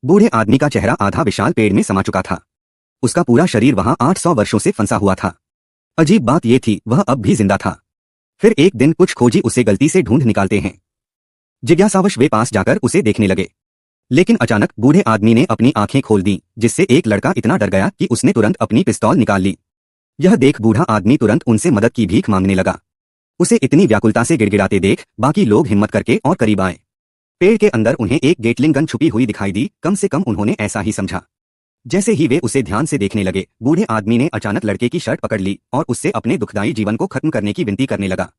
बूढ़े आदमी का चेहरा आधा विशाल पेड़ में समा चुका था। उसका पूरा शरीर वहां 800 वर्षों से फंसा हुआ था। अजीब बात यह थी, वह अब भी जिंदा था। फिर एक दिन कुछ खोजी उसे गलती से ढूंढ निकालते हैं। जिज्ञासावश वे पास जाकर उसे देखने लगे, लेकिन अचानक बूढ़े आदमी ने अपनी आंखें खोल दी, जिससे एक लड़का इतना डर गया कि उसने तुरंत अपनी पिस्तौल निकाल ली। यह देख बूढ़ा आदमी तुरंत उनसे मदद की भीख मांगने लगा। उसे इतनी व्याकुलता से गिड़गिड़ाते देख बाकी लोग हिम्मत करके और करीब आए। पेड़ के अंदर उन्हें एक गेटलिंग गन छुपी हुई दिखाई दी। कम से कम उन्होंने ऐसा ही समझा। जैसे ही वे उसे ध्यान से देखने लगे, बूढ़े आदमी ने अचानक लड़के की शर्ट पकड़ ली और उससे अपने दुखदायी जीवन को खत्म करने की विनती करने लगा।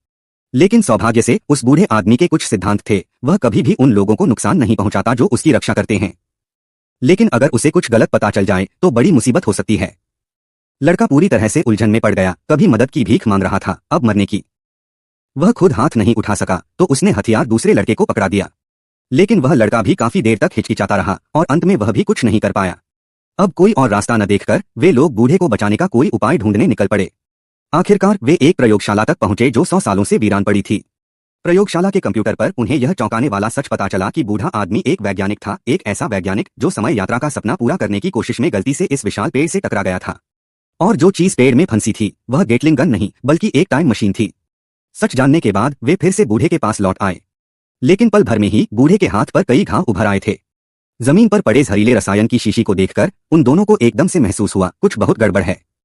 लेकिन सौभाग्य से उस बूढ़े आदमी के कुछ सिद्धांत थे। वह कभी भी उन लोगों को नुकसान नहीं पहुंचाता जो उसकी रक्षा करते हैं, लेकिन अगर उसे कुछ गलत पता चल जाए तो बड़ी मुसीबत हो सकती है। लड़का पूरी तरह से उलझन में पड़ गया। कभी मदद की भीख मांग रहा था, अब मरने की। वह खुद हाथ नहीं उठा सका तो उसने हथियार दूसरे लड़के को पकड़ा दिया, लेकिन वह लड़का भी काफी देर तक हिचकिचाता रहा और अंत में वह भी कुछ नहीं कर पाया। अब कोई और रास्ता न देखकर वे लोग बूढ़े को बचाने का कोई उपाय ढूंढने निकल पड़े। आखिरकार वे एक प्रयोगशाला तक पहुंचे जो 100 सालों से वीरान पड़ी थी। प्रयोगशाला के कंप्यूटर पर उन्हें यह चौंकाने वाला सच पता चला कि बूढ़ा आदमी एक वैज्ञानिक था, एक ऐसा वैज्ञानिक जो समय यात्रा का सपना पूरा करने की कोशिश में गलती से इस विशाल पेड़ से टकरा गया था। और जो चीज पेड़ में फंसी थी वह गेटलिंग गन नहीं बल्कि एक टाइम मशीन थी। सच जानने के बाद वे फिर से बूढ़े के पास लौट आए, लेकिन पल भर में ही बूढ़े के हाथ पर कई घाव उभर आए थे। जमीन पर पड़े जहरीले रसायन की शीशी को देखकर उन दोनों को एकदम से महसूस हुआ कुछ बहुत गड़बड़ है।